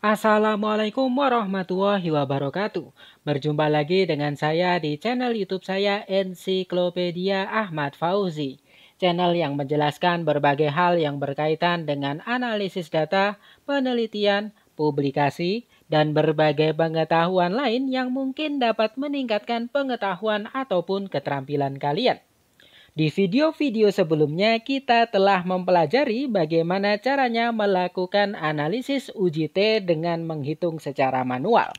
Assalamualaikum warahmatullahi wabarakatuh. Berjumpa lagi dengan saya di channel YouTube saya Ensiklopedia Ahmad Fauzi. Channel yang menjelaskan berbagai hal yang berkaitan dengan analisis data, penelitian, publikasi, dan berbagai pengetahuan lain yang mungkin dapat meningkatkan pengetahuan ataupun keterampilan kalian. Di video-video sebelumnya kita telah mempelajari bagaimana caranya melakukan analisis uji T dengan menghitung secara manual.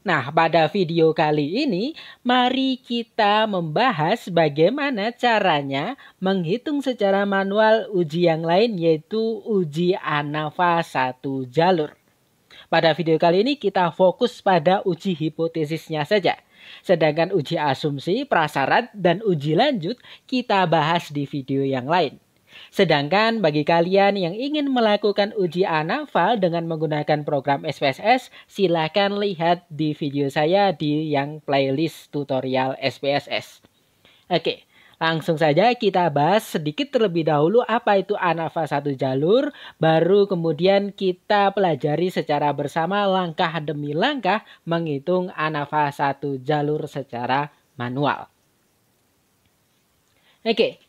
Nah, pada video kali ini mari kita membahas bagaimana caranya menghitung secara manual uji yang lain, yaitu uji ANAFA satu jalur. Pada video kali ini kita fokus pada uji hipotesisnya saja. Sedangkan uji asumsi, prasyarat, dan uji lanjut kita bahas di video yang lain. Sedangkan bagi kalian yang ingin melakukan uji ANAFA dengan menggunakan program SPSS, silakan lihat di video saya di yang playlist tutorial SPSS. Oke. Langsung saja kita bahas sedikit terlebih dahulu apa itu ANAFA satu jalur, baru kemudian kita pelajari secara bersama langkah demi langkah menghitung ANAFA satu jalur secara manual. Oke.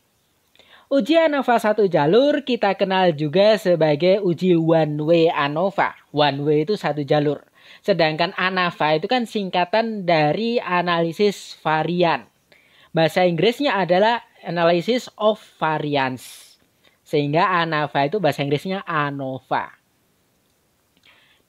Uji ANAFA satu jalur kita kenal juga sebagai uji one way ANOVA. One way itu satu jalur. Sedangkan ANAFA itu kan singkatan dari analisis varian. Bahasa Inggrisnya adalah Analysis of Variance. Sehingga ANAFA itu bahasa Inggrisnya ANOVA.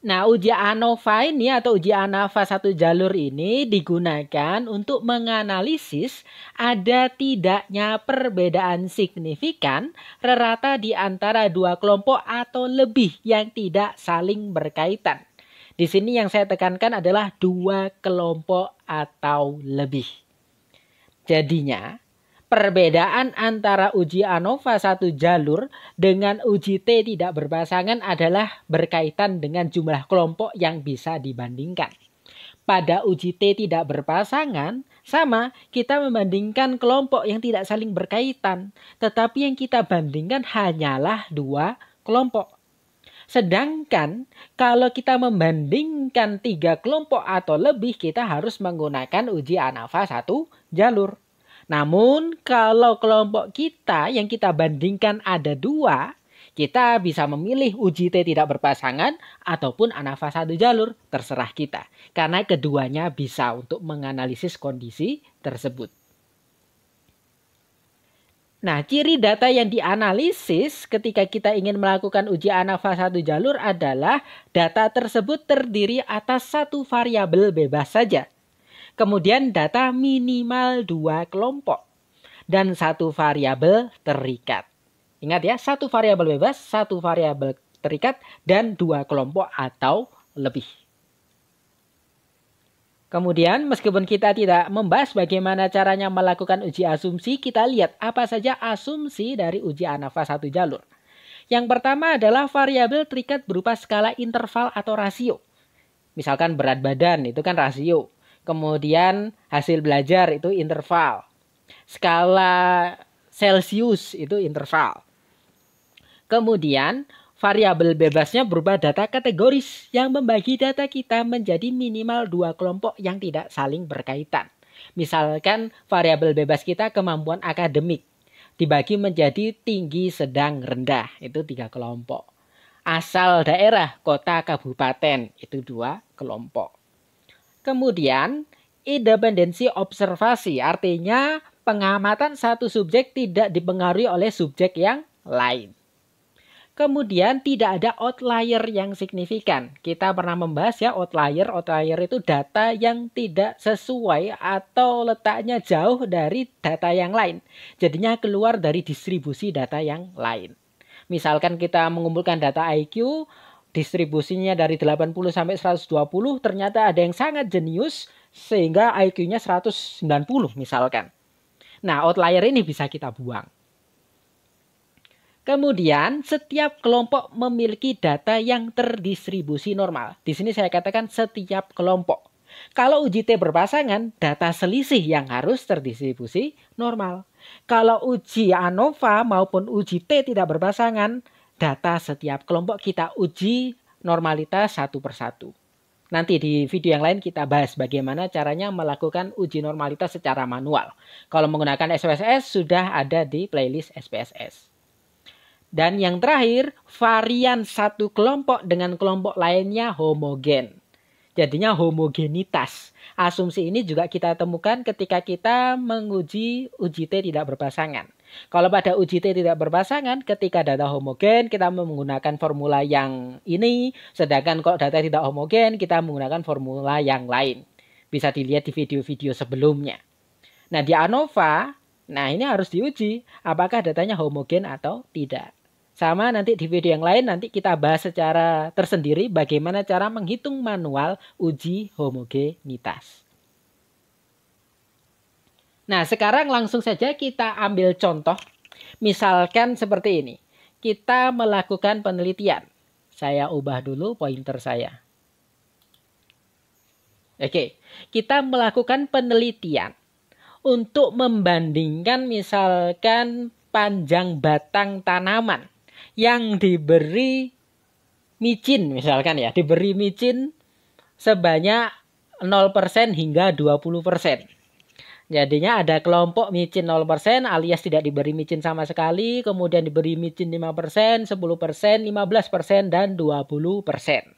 Nah, uji ANOVA ini atau uji ANAFA satu jalur ini digunakan untuk menganalisis ada tidaknya perbedaan signifikan rata di antara dua kelompok atau lebih yang tidak saling berkaitan. Di sini yang saya tekankan adalah dua kelompok atau lebih. Jadinya, perbedaan antara uji ANOVA satu jalur dengan uji T tidak berpasangan adalah berkaitan dengan jumlah kelompok yang bisa dibandingkan. Pada uji T tidak berpasangan, sama kita membandingkan kelompok yang tidak saling berkaitan. Tetapi yang kita bandingkan hanyalah dua kelompok. Sedangkan kalau kita membandingkan tiga kelompok atau lebih, kita harus menggunakan uji ANAFA satu jalur. Namun kalau kelompok kita yang kita bandingkan ada dua, kita bisa memilih uji T tidak berpasangan ataupun ANAFA satu jalur, terserah kita. Karena keduanya bisa untuk menganalisis kondisi tersebut. Nah, ciri data yang dianalisis ketika kita ingin melakukan uji ANAFA satu jalur adalah data tersebut terdiri atas satu variabel bebas saja. Kemudian data minimal dua kelompok dan satu variabel terikat. Ingat ya, satu variabel bebas, satu variabel terikat, dan dua kelompok atau lebih. Kemudian meskipun kita tidak membahas bagaimana caranya melakukan uji asumsi, kita lihat apa saja asumsi dari uji ANAFA satu jalur. Yang pertama adalah variabel terikat berupa skala interval atau rasio. Misalkan berat badan itu kan rasio. Kemudian hasil belajar itu interval. Skala Celsius itu interval. Kemudian variabel bebasnya berupa data kategoris yang membagi data kita menjadi minimal dua kelompok yang tidak saling berkaitan. Misalkan variabel bebas kita kemampuan akademik dibagi menjadi tinggi, sedang, rendah. Itu tiga kelompok. Asal daerah, kota, kabupaten. Itu dua kelompok. Kemudian independensi observasi. Artinya pengamatan satu subjek tidak dipengaruhi oleh subjek yang lain. Kemudian tidak ada outlier yang signifikan. Kita pernah membahas ya outlier. Outlier itu data yang tidak sesuai atau letaknya jauh dari data yang lain. Jadinya keluar dari distribusi data yang lain. Misalkan kita mengumpulkan data IQ, distribusinya dari 80 sampai 120, ternyata ada yang sangat jenius sehingga IQ-nya 190 misalkan. Nah, outlier ini bisa kita buang. Kemudian setiap kelompok memiliki data yang terdistribusi normal. Di sini saya katakan setiap kelompok. Kalau uji T berpasangan, data selisih yang harus terdistribusi normal. Kalau uji ANOVA maupun uji T tidak berpasangan, data setiap kelompok kita uji normalitas satu persatu. Nanti di video yang lain kita bahas bagaimana caranya melakukan uji normalitas secara manual. Kalau menggunakan SPSS sudah ada di playlist SPSS. Dan yang terakhir, varian satu kelompok dengan kelompok lainnya homogen. Jadinya homogenitas. Asumsi ini juga kita temukan ketika kita menguji uji T tidak berpasangan. Kalau pada uji T tidak berpasangan, ketika data homogen kita menggunakan formula yang ini. Sedangkan kalau data tidak homogen kita menggunakan formula yang lain. Bisa dilihat di video-video sebelumnya. Nah di ANOVA, nah ini harus diuji apakah datanya homogen atau tidak. Sama nanti di video yang lain nanti kita bahas secara tersendiri bagaimana cara menghitung manual uji homogenitas. Nah sekarang langsung saja kita ambil contoh. Misalkan seperti ini. Kita melakukan penelitian. Saya ubah dulu pointer saya. Oke, kita melakukan penelitian untuk membandingkan misalkan panjang batang tanaman yang diberi micin misalkan ya, diberi micin sebanyak 0% hingga 20%. Jadinya ada kelompok micin 0% alias tidak diberi micin sama sekali, kemudian diberi micin 5%, 10%, 15%, dan 20%.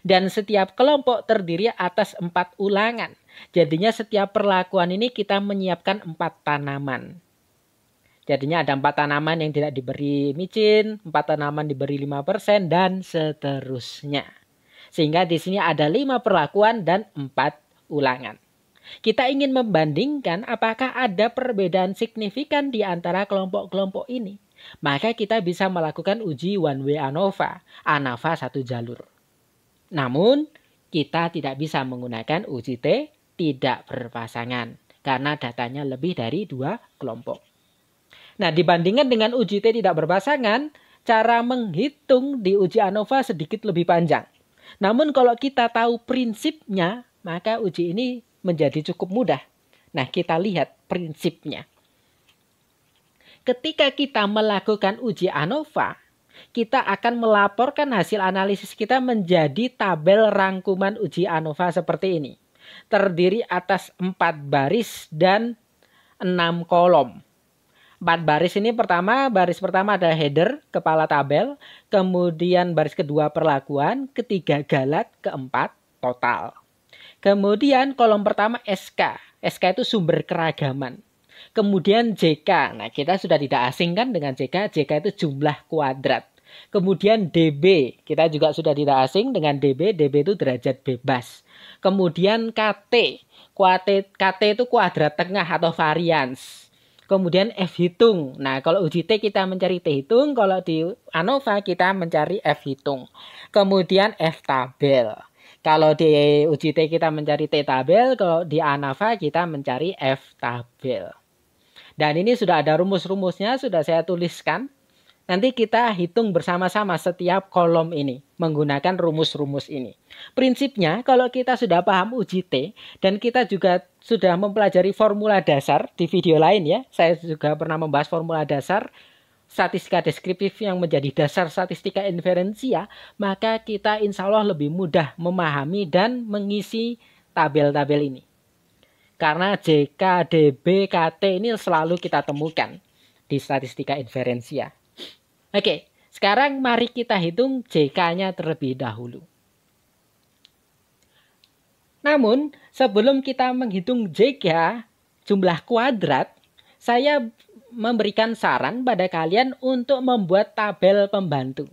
Dan setiap kelompok terdiri atas 4 ulangan. Jadinya setiap perlakuan ini kita menyiapkan 4 tanaman. Jadinya ada 4 tanaman yang tidak diberi micin, 4 tanaman diberi 5%, dan seterusnya. Sehingga di sini ada 5 perlakuan dan 4 ulangan. Kita ingin membandingkan apakah ada perbedaan signifikan di antara kelompok-kelompok ini. Maka kita bisa melakukan uji one way ANOVA, ANOVA satu jalur. Namun, kita tidak bisa menggunakan uji T tidak berpasangan. Karena datanya lebih dari 2 kelompok. Nah, dibandingkan dengan uji T tidak berpasangan, cara menghitung di uji ANOVA sedikit lebih panjang. Namun kalau kita tahu prinsipnya, maka uji ini menjadi cukup mudah. Nah, kita lihat prinsipnya. Ketika kita melakukan uji ANOVA, kita akan melaporkan hasil analisis kita menjadi tabel rangkuman uji ANOVA seperti ini. Terdiri atas 4 baris dan 6 kolom. 4 baris ini baris pertama adalah header, kepala tabel, kemudian baris kedua perlakuan, ketiga galat, keempat total. Kemudian kolom pertama SK. SK itu sumber keragaman. Kemudian JK. Nah, kita sudah tidak asing kan dengan JK. JK itu jumlah kuadrat. Kemudian DB. Kita juga sudah tidak asing dengan DB. DB itu derajat bebas. Kemudian KT. KT itu kuadrat tengah atau varians. Kemudian F hitung. Nah, kalau uji T kita mencari T hitung. Kalau di ANOVA kita mencari F hitung. Kemudian F tabel. Kalau di uji T kita mencari T tabel. Kalau di ANOVA kita mencari F tabel. Dan ini sudah ada rumus-rumusnya. Sudah saya tuliskan. Nanti kita hitung bersama-sama setiap kolom ini menggunakan rumus-rumus ini. Prinsipnya kalau kita sudah paham uji T dan kita juga sudah mempelajari formula dasar di video lain ya. Saya juga pernah membahas formula dasar statistika deskriptif yang menjadi dasar statistika inferensia. Maka kita insya Allah lebih mudah memahami dan mengisi tabel-tabel ini. Karena JK, DB, KT ini selalu kita temukan di statistika inferensia. Oke, sekarang mari kita hitung JK-nya terlebih dahulu. Namun, sebelum kita menghitung JK, jumlah kuadrat, saya memberikan saran pada kalian untuk membuat tabel pembantu.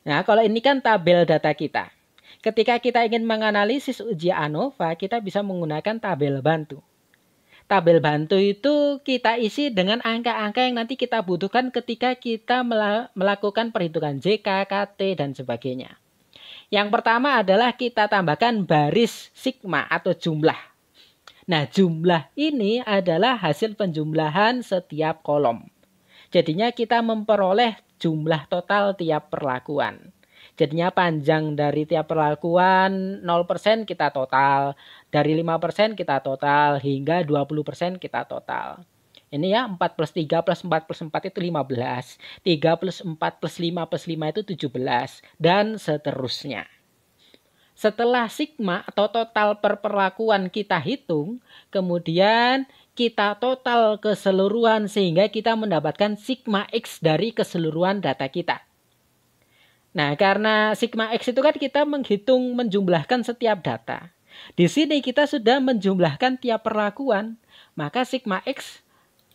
Nah, kalau ini kan tabel data kita. Ketika kita ingin menganalisis uji ANOVA, kita bisa menggunakan tabel bantu. Tabel bantu itu kita isi dengan angka-angka yang nanti kita butuhkan ketika kita melakukan perhitungan JK, KT, dan sebagainya. Yang pertama adalah kita tambahkan baris sigma atau jumlah. Nah, jumlah ini adalah hasil penjumlahan setiap kolom. Jadinya kita memperoleh jumlah total tiap perlakuan. Jadinya panjang dari tiap perlakuan 0% kita total. Dari 5% kita total hingga 20% kita total. Ini ya 4 plus 3 plus 4 plus 4 itu 15. 3 plus 4 plus 5 plus 5 itu 17. Dan seterusnya. Setelah sigma atau total perperlakuan kita hitung, kemudian kita total keseluruhan sehingga kita mendapatkan sigma X dari keseluruhan data kita. Nah, karena sigma X itu kan kita menghitung menjumlahkan setiap data. Di sini kita sudah menjumlahkan tiap perlakuan, maka sigma X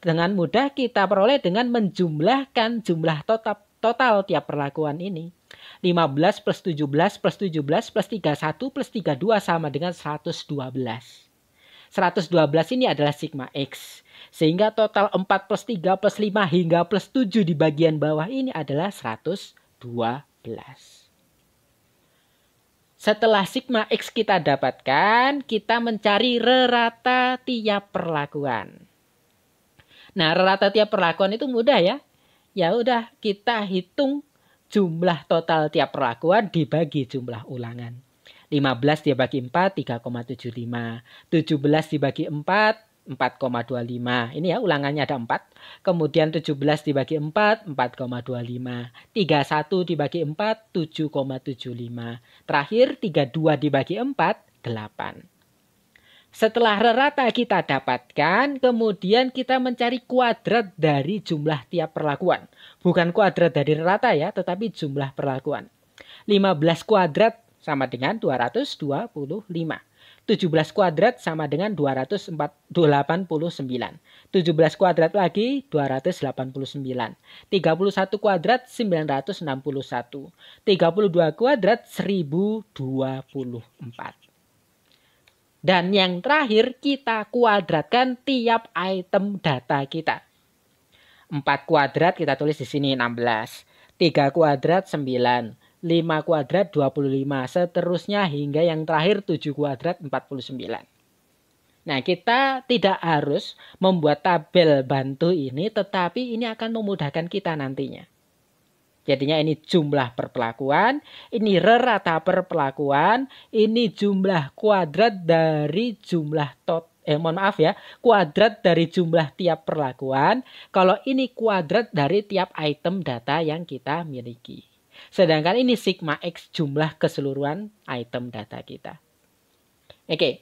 dengan mudah kita peroleh dengan menjumlahkan jumlah total tiap perlakuan ini. 15 plus 17 plus 17 plus 31 plus 32 sama dengan 112. 112 ini adalah sigma X. Sehingga total 4 plus 3 plus 5 hingga plus 7 di bagian bawah ini adalah 112. Setelah sigma X kita dapatkan, kita mencari rata tiap perlakuan. Nah, rata tiap perlakuan itu mudah ya. Ya udah, kita hitung jumlah total tiap perlakuan dibagi jumlah ulangan. 15 dibagi 4, 3,75. 17 dibagi 4, 4,25. Ini ya ulangannya ada 4. Kemudian 17 dibagi 4, 4,25. 31 dibagi 4, 7,75. Terakhir 32 dibagi 4, 8. Setelah rata kita dapatkan, kemudian kita mencari kuadrat dari jumlah tiap perlakuan. Bukan kuadrat dari rata ya, tetapi jumlah perlakuan. 15 kuadrat sama dengan 225. 17 kuadrat sama dengan 289. 17 kuadrat lagi 289. 31 kuadrat 961. 32 kuadrat 1024. Dan yang terakhir kita kuadratkan tiap item data kita. 4 kuadrat kita tulis di sini 16. 3 kuadrat 9. 5 kuadrat 25. Seterusnya hingga yang terakhir 7 kuadrat 49. Nah, kita tidak harus membuat tabel bantu ini, tetapi ini akan memudahkan kita nantinya. Jadinya ini jumlah perpelakuan, ini rata perpelakuan, ini jumlah kuadrat dari jumlah kuadrat dari jumlah tiap perlakuan. Kalau ini kuadrat dari tiap item data yang kita miliki. Sedangkan ini sigma X jumlah keseluruhan item data kita. Oke.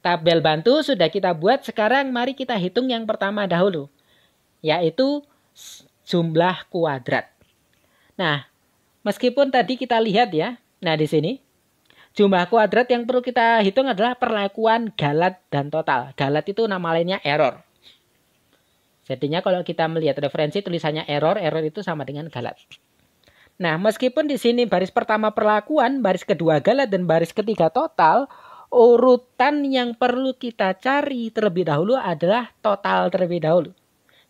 Tabel bantu sudah kita buat, sekarang mari kita hitung yang pertama dahulu. Yaitu jumlah kuadrat. Nah, meskipun tadi kita lihat ya, nah di sini jumlah kuadrat yang perlu kita hitung adalah perlakuan galat dan total. Galat itu nama lainnya error. Jadinya kalau kita melihat referensi tulisannya error itu sama dengan galat. Nah, meskipun di sini baris pertama perlakuan, baris kedua galat, dan baris ketiga total, urutan yang perlu kita cari terlebih dahulu adalah total terlebih dahulu.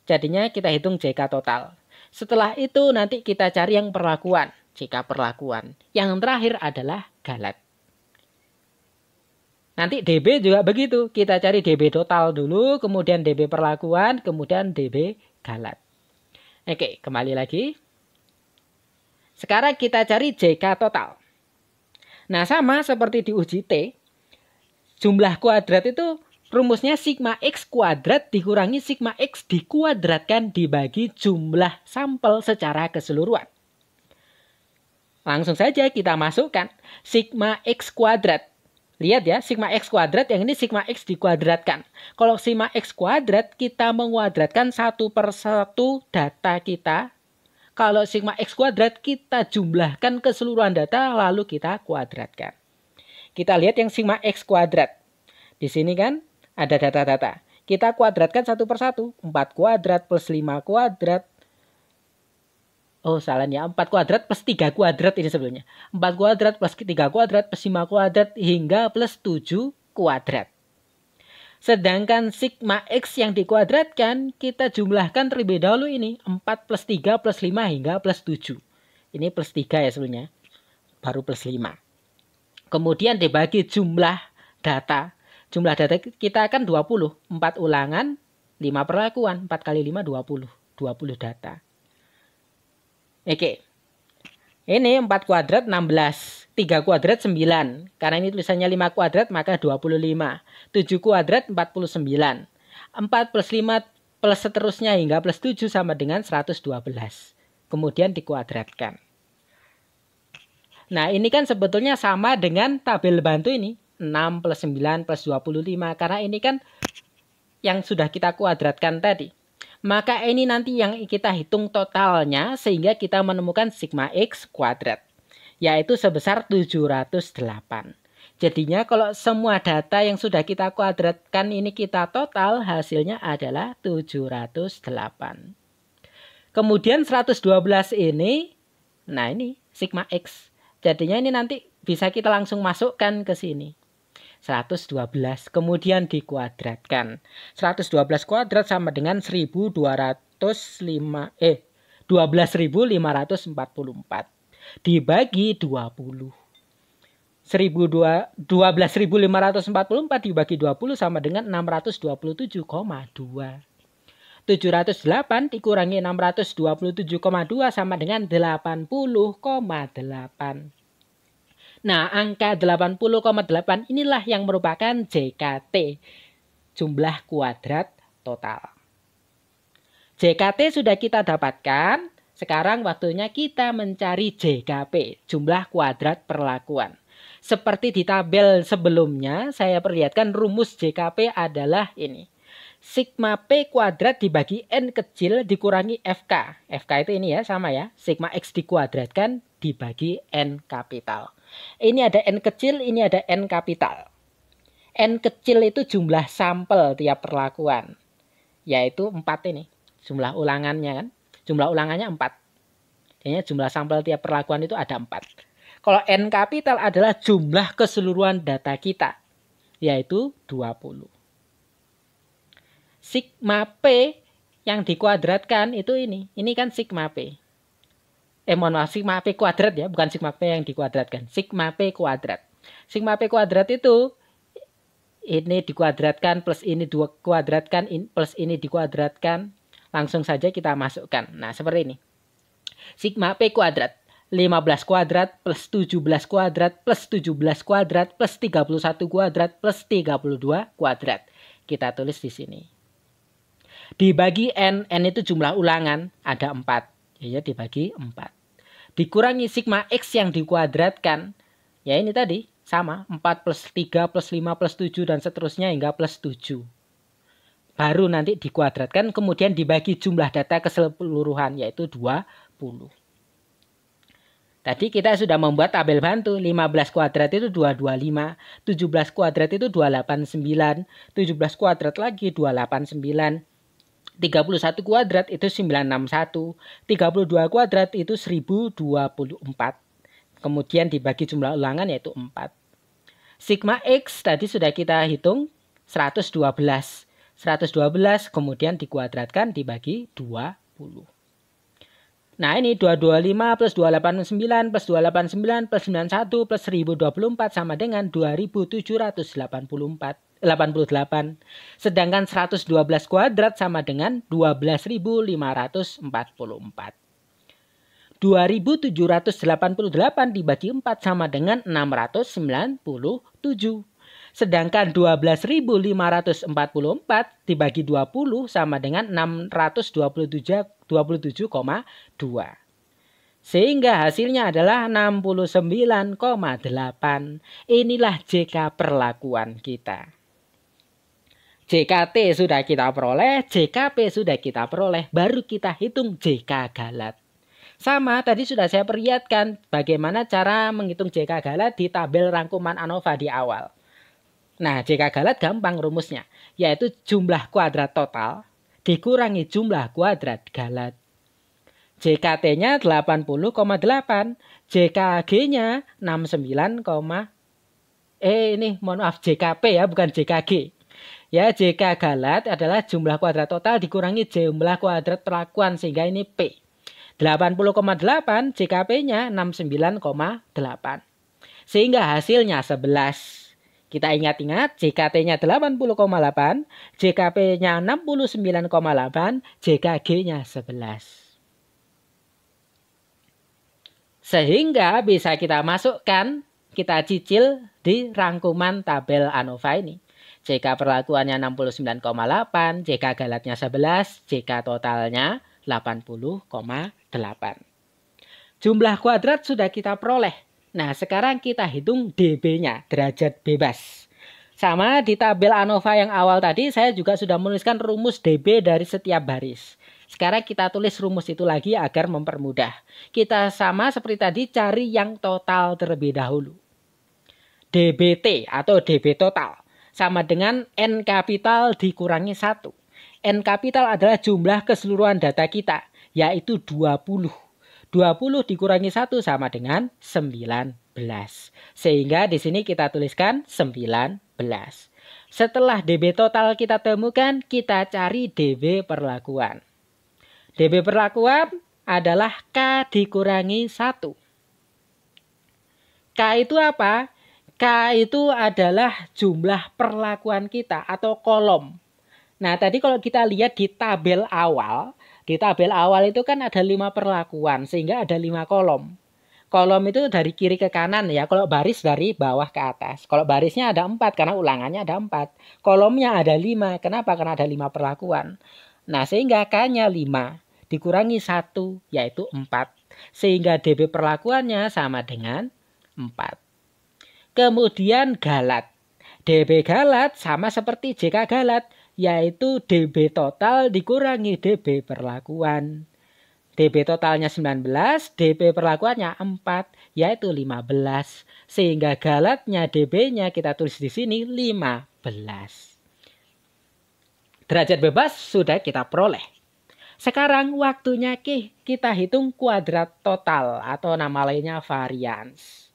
Jadinya kita hitung JK total. Setelah itu nanti kita cari yang perlakuan, jika perlakuan. Yang terakhir adalah galat. Nanti DB juga begitu, kita cari DB total dulu, kemudian DB perlakuan, kemudian DB galat. Oke, kembali lagi. Sekarang kita cari JK total. Nah, sama seperti di uji T, jumlah kuadrat itu rumusnya sigma X kuadrat dikurangi sigma X dikuadratkan dibagi jumlah sampel secara keseluruhan. Langsung saja kita masukkan sigma X kuadrat. Lihat ya, sigma X kuadrat yang ini sigma X dikuadratkan. Kalau sigma X kuadrat kita menguadratkan satu per satu data kita. Kalau sigma X kuadrat kita jumlahkan keseluruhan data lalu kita kuadratkan. Kita lihat yang sigma X kuadrat. Di sini kan ada data-data. Kita kuadratkan satu per satu. 4 kuadrat plus 5 kuadrat. Oh, salahnya. 4 kuadrat plus 3 kuadrat ini sebelumnya. 4 kuadrat plus 3 kuadrat plus 5 kuadrat hingga plus 7 kuadrat. Sedangkan sigma X yang dikuadratkan, kita jumlahkan terlebih dahulu ini. 4 plus 3 plus 5 hingga plus 7. Ini plus 3 ya sebelumnya. Baru plus 5. Kemudian dibagi jumlah data. Jumlah data kita akan 20. 4 ulangan, 5 perlakuan. 4 kali 5, 20. 20 data. Oke. Ini 4 kuadrat 16. 3 kuadrat 9. Karena ini tulisannya 5 kuadrat maka 25. 7 kuadrat 49. 4 plus 5 plus seterusnya hingga plus 7 sama dengan 112. Kemudian dikuadratkan. Nah, ini kan sebetulnya sama dengan tabel bantu ini. 6 plus 9 plus 25. Karena ini kan yang sudah kita kuadratkan tadi. Maka ini nanti yang kita hitung totalnya sehingga kita menemukan sigma X kuadrat. Yaitu sebesar 708. Jadinya kalau semua data yang sudah kita kuadratkan ini kita total, hasilnya adalah 708. Kemudian 112 ini, nah ini sigma X. Jadinya ini nanti bisa kita langsung masukkan ke sini. 112 kemudian dikuadratkan. 112 kuadrat sama dengan 12.544 dibagi 20. 12.544 dibagi 20 sama dengan 627,2. 708 dikurangi 627,2 sama dengan 80,8. Nah, angka 80,8 inilah yang merupakan JKT, jumlah kuadrat total. JKT sudah kita dapatkan, sekarang waktunya kita mencari JKP, jumlah kuadrat perlakuan. Seperti di tabel sebelumnya, saya perlihatkan rumus JKP adalah ini. Sigma P kuadrat dibagi N kecil dikurangi FK. FK itu ini ya, sama ya. Sigma X dikuadratkan dibagi N kapital. Ini ada N kecil, ini ada N kapital. N kecil itu jumlah sampel tiap perlakuan. Yaitu 4 ini. Jumlah ulangannya kan. Jumlah ulangannya 4. Jadi jumlah sampel tiap perlakuan itu ada 4. Kalau N kapital adalah jumlah keseluruhan data kita. Yaitu 20. Sigma P yang dikuadratkan itu ini. Ini kan sigma P. Mohon maaf, sigma P kuadrat ya. Bukan sigma P yang dikuadratkan. Sigma P kuadrat. Sigma P kuadrat itu ini dikuadratkan plus ini dikuadratkan plus ini dikuadratkan. Langsung saja kita masukkan. Nah, seperti ini. Sigma P kuadrat. 15 kuadrat plus 17 kuadrat plus 17 kuadrat plus 31 kuadrat plus 32 kuadrat. Kita tulis di sini. Dibagi N itu jumlah ulangan, ada 4. Ya, dibagi 4. Dikurangi sigma X yang dikuadratkan. Ya ini tadi, sama. 4 plus 3 plus 5 plus 7 dan seterusnya hingga plus 7. Baru nanti dikuadratkan, kemudian dibagi jumlah data keseluruhan, yaitu 20. Tadi kita sudah membuat tabel bantu. 15 kuadrat itu 225. 17 kuadrat itu 289. 17 kuadrat lagi 289. 31 kuadrat itu 961. 32 kuadrat itu 1024. Kemudian dibagi jumlah ulangan yaitu 4. Sigma X tadi sudah kita hitung 112. 112 kemudian dikuadratkan dibagi 20. Nah ini 225 plus 289 plus 289 plus 91 plus 1024 sama dengan 2788. Sedangkan 112 kuadrat sama dengan 12.544. 2788 dibagi 4 sama dengan 697. Sedangkan 12.544 dibagi 20 sama dengan 627,2. Sehingga hasilnya adalah 69,8. Inilah JK perlakuan kita. JKT sudah kita peroleh, JKP sudah kita peroleh, baru kita hitung JK galat. Sama, tadi sudah saya perlihatkan bagaimana cara menghitung JK galat di tabel rangkuman ANOVA di awal. Nah, JK galat gampang rumusnya, yaitu jumlah kuadrat total dikurangi jumlah kuadrat galat. JKT-nya 80,8, JKG-nya 69, JKP ya, bukan JKG. Ya, JK galat adalah jumlah kuadrat total dikurangi jumlah kuadrat perlakuan sehingga ini P. 80,8 JKP-nya 69,8. Sehingga hasilnya 11. Kita ingat-ingat JKT-nya 80,8, JKP-nya 69,8, JKG-nya 11. Sehingga bisa kita masukkan, kita cicil di rangkuman tabel ANOVA ini. JK perlakuannya 69,8, JK galatnya 11, JK totalnya 80,8. Jumlah kuadrat sudah kita peroleh. Nah, sekarang kita hitung dB-nya, derajat bebas. Sama di tabel ANOVA yang awal tadi, saya juga sudah menuliskan rumus dB dari setiap baris. Sekarang kita tulis rumus itu lagi agar mempermudah. Kita sama seperti tadi, cari yang total terlebih dahulu. dBT atau dB total sama dengan N kapital dikurangi 1. N kapital adalah jumlah keseluruhan data kita, yaitu 20. 20 dikurangi 1 sama dengan 19. Sehingga di sini kita tuliskan 19. Setelah dB total kita temukan, kita cari dB perlakuan. dB perlakuan adalah K dikurangi 1. K itu apa? K itu adalah jumlah perlakuan kita atau kolom. Nah, tadi kalau kita lihat di tabel awal itu kan ada 5 perlakuan sehingga ada 5 kolom. Kolom itu dari kiri ke kanan ya, kalau baris dari bawah ke atas. Kalau barisnya ada 4 karena ulangannya ada 4. Kolomnya ada 5. Kenapa? Karena ada 5 perlakuan. Nah, sehingga K-nya 5 dikurangi 1 yaitu 4. Sehingga dB perlakuannya sama dengan 4. Kemudian galat. dB galat sama seperti JK galat, yaitu dB total dikurangi dB perlakuan. dB totalnya 19, dB perlakuannya 4, yaitu 15. Sehingga galatnya dB-nya kita tulis di sini 15. Derajat bebas sudah kita peroleh. Sekarang waktunya kita hitung kuadrat total atau nama lainnya varians.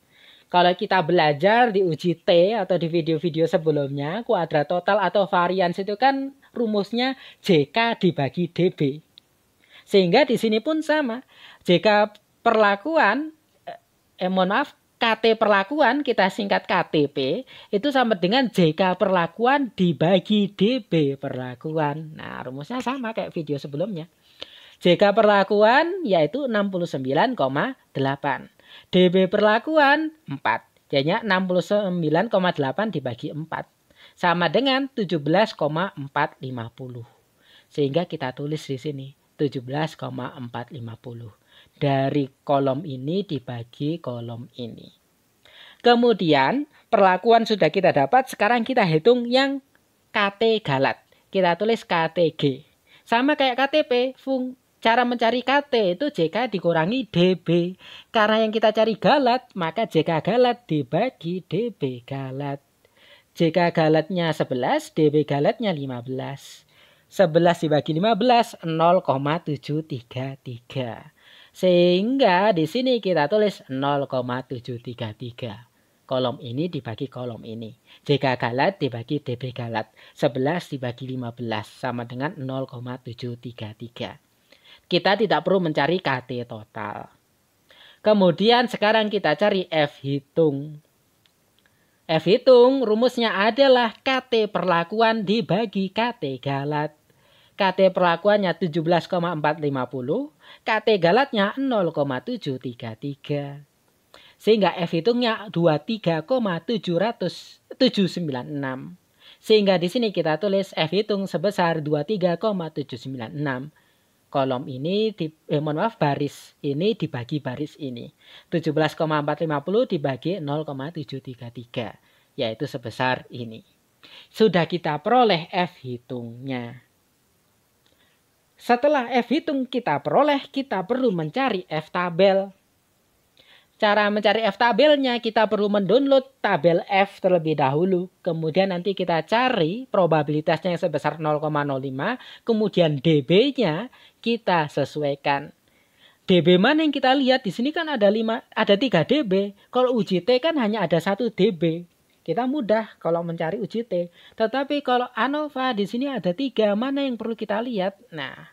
Kalau kita belajar di uji T atau di video-video sebelumnya, kuadrat total atau varians itu kan rumusnya JK dibagi dB. Sehingga di sini pun sama. JK perlakuan, KT perlakuan kita singkat KTP itu sama dengan JK perlakuan dibagi dB perlakuan. Nah, rumusnya sama kayak video sebelumnya. JK perlakuan yaitu 69,8. dB perlakuan 4. Jadinya 69,8 dibagi 4. Sama dengan 17,450. Sehingga kita tulis di sini 17,450. Dari kolom ini dibagi kolom ini. Kemudian perlakuan sudah kita dapat. Sekarang kita hitung yang KT galat. Kita tulis KTG. Sama kayak KTP. Cara mencari KT itu JK dikurangi dB. Karena yang kita cari galat, maka JK galat dibagi dB galat. JK galatnya 11, dB galatnya 15. 11 dibagi 15, 0,733. Sehingga di sini kita tulis 0,733. Kolom ini dibagi kolom ini. JK galat dibagi dB galat. 11 dibagi 15 sama dengan 0,733. Kita tidak perlu mencari KT total. Kemudian sekarang kita cari F hitung. F hitung rumusnya adalah KT perlakuan dibagi KT galat. KT perlakuannya 17,450. KT galatnya 0,733. Sehingga F hitungnya 23,796. Sehingga di sini kita tulis F hitung sebesar 23,796. Kolom ini, baris ini dibagi baris ini. 17,450 dibagi 0,733. Yaitu sebesar ini. Sudah kita peroleh F hitungnya. Setelah F hitung kita peroleh, kita perlu mencari F tabel. Cara mencari F tabelnya kita perlu mendownload tabel F terlebih dahulu. Kemudian nanti kita cari probabilitasnya yang sebesar 0,05. Kemudian dB-nya kita sesuaikan. dB mana yang kita lihat? Di sini kan ada 3 dB. Kalau uji T kan hanya ada 1 dB. Kita mudah kalau mencari uji T. Tetapi kalau ANOVA di sini ada 3. Mana yang perlu kita lihat? Nah,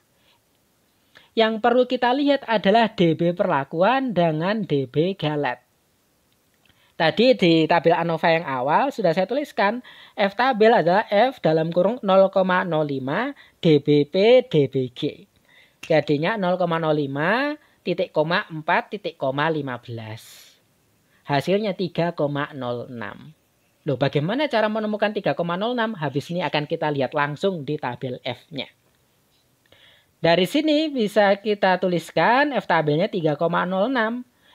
yang perlu kita lihat adalah dB perlakuan dengan dB galat. Tadi di tabel ANOVA yang awal sudah saya tuliskan. F tabel adalah F dalam kurung 0,05 dBp dBg. Jadinya 0,05 titik koma 4 titik koma 15. Hasilnya 3,06. Loh, bagaimana cara menemukan 3,06? Habis ini akan kita lihat langsung di tabel F-nya. Dari sini bisa kita tuliskan F tabelnya 3,06.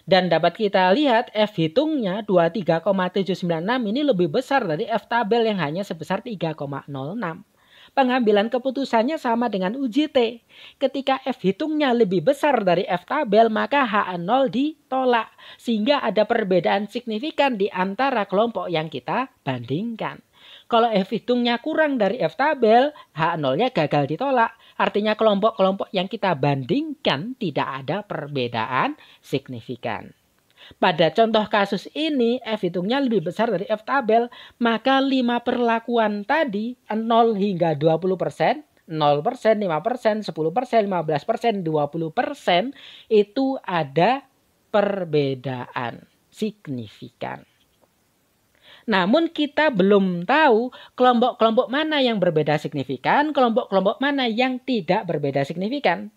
Dan dapat kita lihat F hitungnya 23,796 ini lebih besar dari F tabel yang hanya sebesar 3,06. Pengambilan keputusannya sama dengan uji T. Ketika F hitungnya lebih besar dari F tabel, maka H0 ditolak. Sehingga ada perbedaan signifikan di antara kelompok yang kita bandingkan. Kalau F hitungnya kurang dari F tabel, H0-nya gagal ditolak. Artinya kelompok-kelompok yang kita bandingkan tidak ada perbedaan signifikan. Pada contoh kasus ini, F hitungnya lebih besar dari F tabel, maka 5 perlakuan tadi 0 hingga 20%, 0%, 5%, 10%, 15%, 20% itu ada perbedaan signifikan. Namun kita belum tahu kelompok-kelompok mana yang berbeda signifikan, kelompok-kelompok mana yang tidak berbeda signifikan.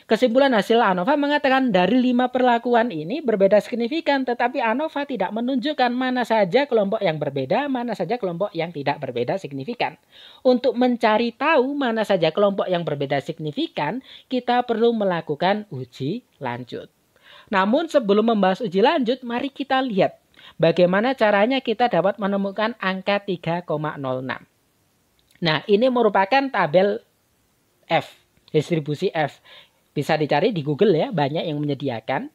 Kesimpulan hasil ANOVA mengatakan dari 5 perlakuan ini berbeda signifikan, tetapi ANOVA tidak menunjukkan mana saja kelompok yang berbeda, mana saja kelompok yang tidak berbeda signifikan. Untuk mencari tahu mana saja kelompok yang berbeda signifikan, kita perlu melakukan uji lanjut. Namun sebelum membahas uji lanjut, mari kita lihat bagaimana caranya kita dapat menemukan angka 3,06. Nah, ini merupakan tabel F, distribusi F. Bisa dicari di Google ya, banyak yang menyediakan.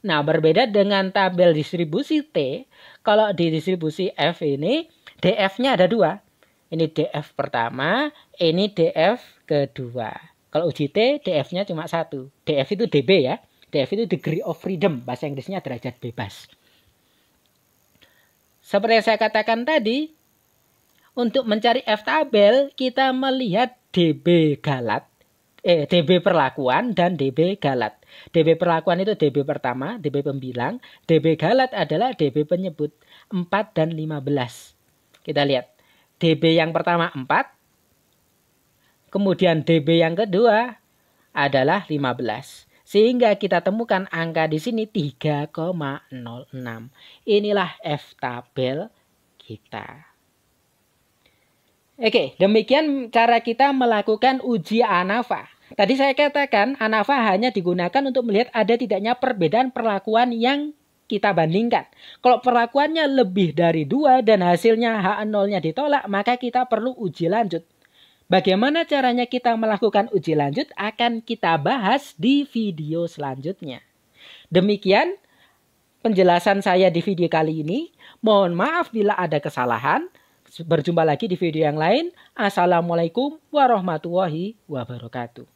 Nah, berbeda dengan tabel distribusi T, kalau di distribusi F ini, DF-nya ada 2. Ini DF pertama, ini DF kedua. Kalau uji T, DF-nya cuma 1. DF itu DB ya. DF itu degree of freedom, bahasa Inggrisnya derajat bebas. Seperti yang saya katakan tadi, untuk mencari F tabel, kita melihat DB galat, DB perlakuan dan DB galat. DB perlakuan itu DB pertama, DB pembilang. DB galat adalah DB penyebut 4 dan 15. Kita lihat. DB yang pertama 4. Kemudian DB yang kedua adalah 15. Sehingga kita temukan angka di sini 3,06. Inilah F tabel kita. Oke, demikian cara kita melakukan uji ANOVA. Tadi saya katakan ANOVA hanya digunakan untuk melihat ada tidaknya perbedaan perlakuan yang kita bandingkan. Kalau perlakuannya lebih dari 2 dan hasilnya H0-nya ditolak, maka kita perlu uji lanjut. Bagaimana caranya kita melakukan uji lanjut akan kita bahas di video selanjutnya. Demikian penjelasan saya di video kali ini. Mohon maaf bila ada kesalahan. Berjumpa lagi di video yang lain. Assalamualaikum warahmatullahi wabarakatuh.